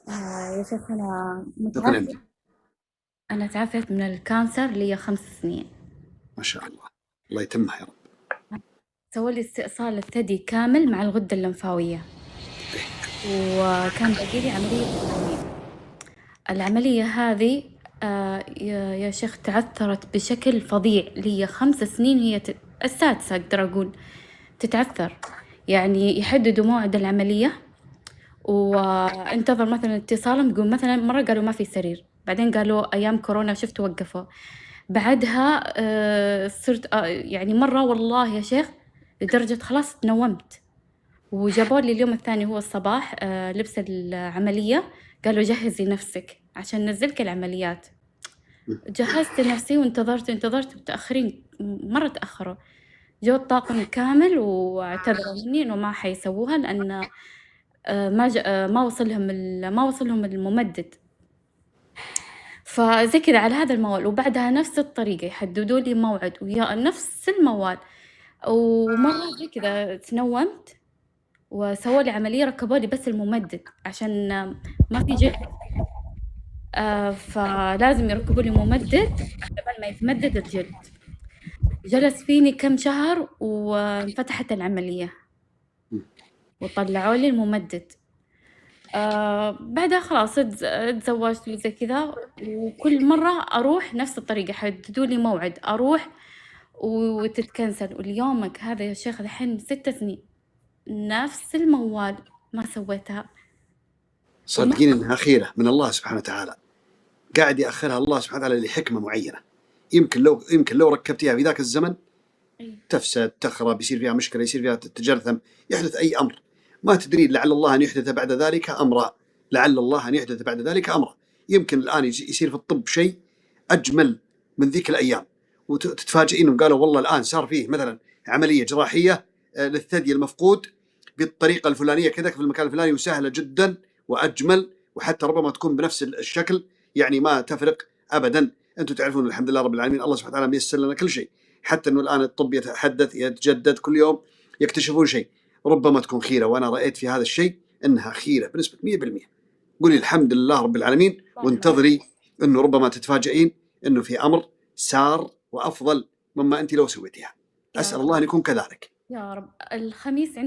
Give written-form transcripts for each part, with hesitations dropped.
يا شيخ أنا تقول أنت. أنا تعافيت من الكانسر لي 5 سنين. ما شاء الله، الله يتمها يا رب. سووا لي استئصال الثدي كامل مع الغدة اللمفاوية، وكان باقي لي عملية التجميل. العملية هذه يا شيخ تعثرت بشكل فظيع لي 5 سنين، هي السادسة أقدر أقول تتعثر. يعني يحددوا موعد العملية وانتظر مثلا اتصالهم، يقول مثلا مرة قالوا ما في سرير، بعدين قالوا أيام كورونا شفت وقفوا. بعدها صرت يعني مرة والله يا شيخ لدرجة خلاص تنومت، وجابوا لي اليوم الثاني هو الصباح لبس العملية، قالوا جهزي نفسك عشان ننزلك العمليات. جهزت نفسي وانتظرت متأخرين، مرة تأخروا. جو الطاقم كامل واعتذروا مني إنه ما حيسووها لأن ما وصلهم الممدد. فزي كذا على هذا الموال، وبعدها نفس الطريقة يحددوا لي موعد ويا نفس الموال. ومرة زي كذا تنومت وسووا لي عملية، ركبوا لي بس الممدد عشان ما في جلد، فلازم يركبوا لي ممدد قبل ما يتمدد الجلد. جلس فيني كم شهر وانفتحت العملية وطلعوا لي الممدد. بعدها خلاص تزوجت وزي كذا، وكل مرة أروح نفس الطريقة، يحددوا لي موعد أروح وتتكنسل. واليومك هذا يا شيخ الحين 6 سنين نفس الموال ما سويتها. وما صدقين انها خيره من الله سبحانه وتعالى، قاعد ياخرها الله سبحانه وتعالى لحكمه معينه. يمكن لو ركبتيها في ذاك الزمن أي تفسد، تخرب، يصير فيها مشكله، يصير فيها تجرثم، يحدث اي امر. ما تدرين لعل الله ان يحدث بعد ذلك امرا، لعل الله ان يحدث بعد ذلك امرا. يمكن الان يصير في الطب شيء اجمل من ذيك الايام، وتتفاجئين قالوا والله الان صار فيه مثلا عمليه جراحيه للثدي المفقود بالطريقه الفلانيه كذا في المكان الفلاني، وسهله جدا واجمل، وحتى ربما تكون بنفس الشكل، يعني ما تفرق ابدا. انتم تعرفون الحمد لله رب العالمين، الله سبحانه وتعالى ميسر لنا كل شيء، حتى انه الان الطب يتحدث يتجدد كل يوم، يكتشفون شيء. ربما تكون خيره، وانا رايت في هذا الشيء انها خيره بنسبه 100%. قولي الحمد لله رب العالمين، وانتظري انه ربما تتفاجئين انه في امر سار وافضل مما انت لو سويتيها. يا اسال رب الله ان يكون كذلك. يا رب. الخميس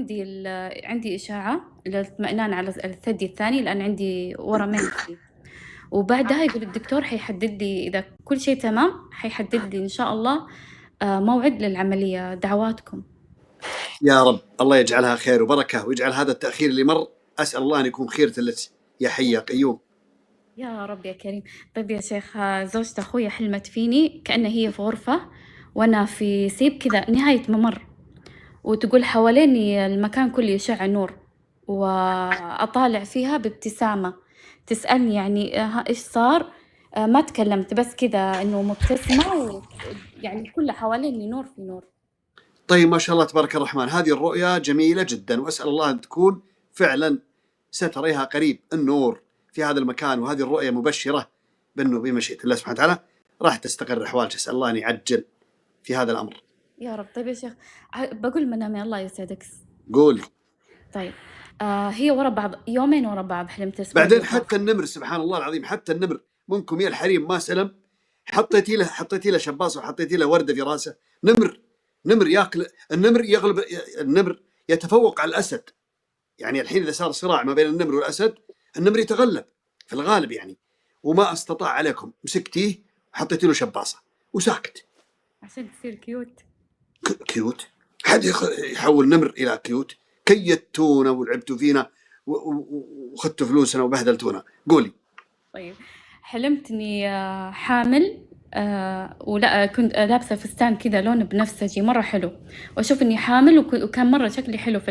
عندي إشاعة للاطمئنان على الثدي الثاني، لأن عندي ورمين فيه. وبعدها يقول الدكتور حيحدد لي إذا كل شيء تمام، حيحدد لي إن شاء الله موعد للعملية. دعواتكم. يا رب الله يجعلها خير وبركه، ويجعل هذا التاخير اللي مر، اسال الله ان يكون خيرة لك يا حي يا قيوم. يا رب يا كريم. طيب يا شيخ، زوجة أخويا حلمت فيني كأن هي في غرفة وأنا في سيب كذا نهاية ممر، وتقول حواليني المكان كله يشع نور، وأطالع فيها بابتسامة تسألني يعني إيش صار. ما تكلمت، بس كذا إنه مبتسمة، ويعني كل حواليني نور في نور. طيب ما شاء الله تبارك الرحمن، هذه الرؤيا جميله جدا، واسال الله ان تكون فعلا ستريها قريب النور في هذا المكان، وهذه الرؤيا مبشره بانه بمشيئه الله سبحانه وتعالى راح تستقر احوالك. اسال الله ان يعجل في هذا الامر. يا رب. طيب يا شيخ، بقول منامي الله يسعدك. قولي. طيب هي ورا بعض، يومين ورا بعض حلمت الأسبوع بعدين اللي فات. حتى النمر سبحان الله العظيم، حتى النمر منكم يا الحريم ما سلم، حطيتي له شباصه وحطيتي له ورده في راسه. نمر ياكل، النمر يغلب، النمر يتفوق على الاسد. يعني الحين اذا صار صراع ما بين النمر والاسد، النمر يتغلب في الغالب يعني. وما استطاع عليكم، مسكتيه وحطيتي له شباصه وساكت. عشان تصير كيوت. كيوت؟ حد يحول نمر الى كيوت؟ كيتونا ولعبتوا فينا وخدتوا فلوسنا وبهدلتونا. قولي. طيب حلمت إني حامل، ولا كنت لابسة فستان كذا لون بنفسجي مرة حلو، وأشوف إني حامل، وكان مرة شكلي حلو في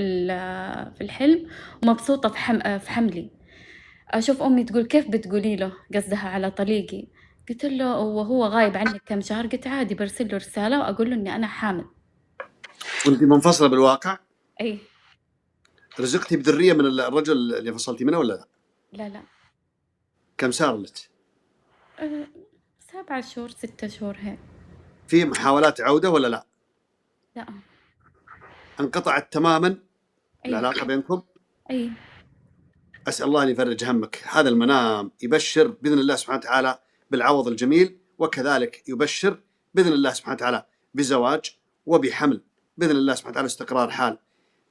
الحلم، ومبسوطة في حملي. أشوف أمي تقول كيف بتقولي له، قصدها على طليقي. قلت له وهو غايب عنك كم شهر، قلت عادي برسل له رسالة وأقول له إني أنا حامل. وانت منفصله بالواقع؟ أي. رزقتي بذريه من الرجل اللي فصلتي منه ولا لا؟ لا لا. كم صار لك؟ 7 شهور 6 شهور هيك. في محاولات عوده ولا لا؟ لا. انقطعت تماما أي. العلاقه بينكم؟ أي. أسأل الله أن يفرج همك. هذا المنام يبشر بإذن الله سبحانه وتعالى بالعوض الجميل، وكذلك يبشر بإذن الله سبحانه وتعالى بزواج وبحمل بإذن الله سبحانه وتعالى، استقرار حال.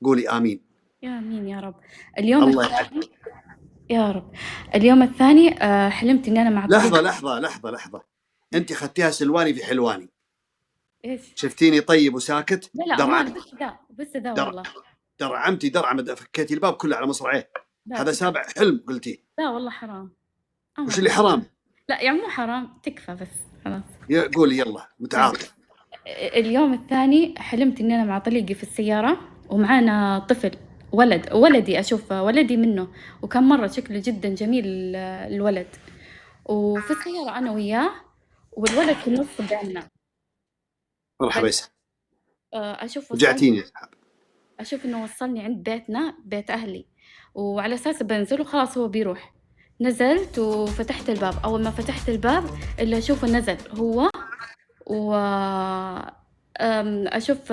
قولي آمين. يا آمين يا رب. اليوم الله الثاني يحفظك. يا رب. اليوم الثاني حلمت إني أنا مع لحظة طليق. لحظة لحظة لحظة، أنت خدتيها سلواني في حلواني. إيش؟ شفتيني طيب وساكت، لا ما بس ذا والله. درعمتي درعمة، فكيتي الباب كله على مصرعيه. لا هذا سابع حلم قلتي. لا والله حرام. وش اللي حرام؟ لا يعني مو حرام، تكفى بس خلاص. قولي يلا، متعاطف. اليوم الثاني حلمت إني أنا مع طليقي في السيارة ومعانا طفل، ولدي، أشوف ولدي منه، وكان مرة شكله جدا جميل الولد، وفي السيارة أنا وياه والولد في النص بيننا. مرحبا يسعد. أشوف رجعتيني. أشوف إنه وصلني عند بيتنا، بيت أهلي، وعلى أساس بنزل وخلاص هو بيروح. نزلت وفتحت الباب، أول ما فتحت الباب اللي أشوفه نزل هو، و أشوف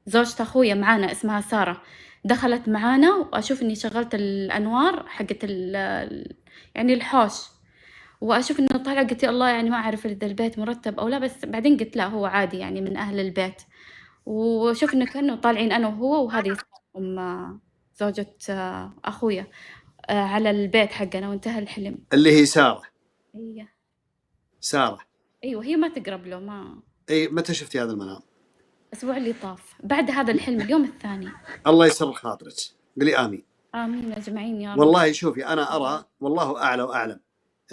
زوجة أخويا معانا اسمها سارة دخلت معانا، وأشوف إني شغلت الأنوار حقت يعني الحوش، وأشوف إنه طالع، قلت يا الله يعني ما أعرف إذا البيت مرتب أو لا، بس بعدين قلت لا هو عادي يعني من أهل البيت. وأشوف إنه كأنه طالعين أنا وهو وهذه زوجة أخويا على البيت حقنا، وانتهى الحلم. اللي هي سارة. هي سارة. أيوة، هي ما تقرب له. ما اي، متى شفتي هذا المنام؟ الأسبوع اللي طاف بعد هذا الحلم، اليوم الثاني. الله يسر خاطرك. قولي آمين. آمين أجمعين يا رب. والله شوفي، أنا أرى والله أعلى وأعلم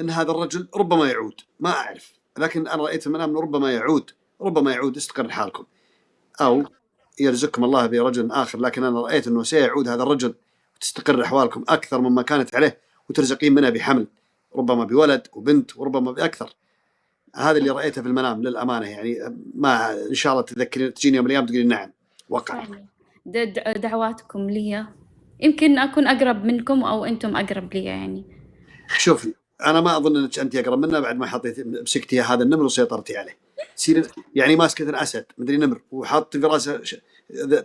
أن هذا الرجل ربما يعود، ما أعرف، لكن أنا رأيت المنام أنه ربما يعود استقر حالكم، أو يرزقكم الله برجل آخر، لكن أنا رأيت أنه سيعود هذا الرجل وتستقر أحوالكم أكثر مما كانت عليه، وترزقين منها بحمل، ربما بولد وبنت وربما بأكثر. هذا اللي رأيته في المنام للأمانة، يعني ما إن شاء الله تذكرين تجيني يوم من الأيام تقولين نعم وقع. دعواتكم لي، يمكن أكون أقرب منكم أو أنتم أقرب لي يعني. شوفي، أنا ما أظن أنك أنت أقرب منا بعد ما حطيت مسكتي هذا النمر وسيطرتي عليه. تصير يعني ماسكة الأسد مدري نمر، وحاط في راسه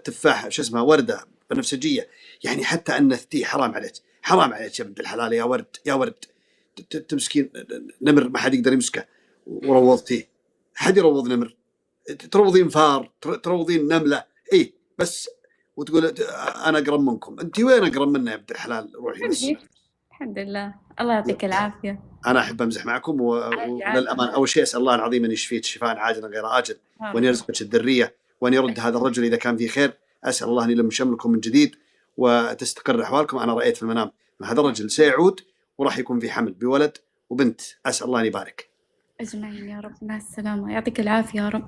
تفاحة شو اسمها وردة بنفسجية، يعني حتى أنثتيه. حرام عليك، حرام عليك يا بنت الحلال، يا ورد يا ورد. تمسكين نمر ما حد يقدر يمسكه وروضتيه. حد يروض نمر؟ تروضين فار، تروضين نملة، إيه بس، وتقول أنا أقرب منكم. أنت وين أقرب منا يا بنت الحلال؟ روحي بس. الحمد لله، الله يعطيك العافية. أنا أحب أمزح معكم، وللأمان أول شيء أسأل الله العظيم أن يشفيك شفاء عاجلا غير آجل، وأن يرزقك الذرية، وأن يرد هذا الرجل إذا كان فيه خير. أسأل الله أن يلم شملكم من جديد وتستقر أحوالكم. أنا رأيت في المنام هذا الرجل سيعود وراح يكون في حمل بولد وبنت. أسأل الله أن يبارك. أجمعين يا رب. مع السلامة، يعطيك العافية يا رب.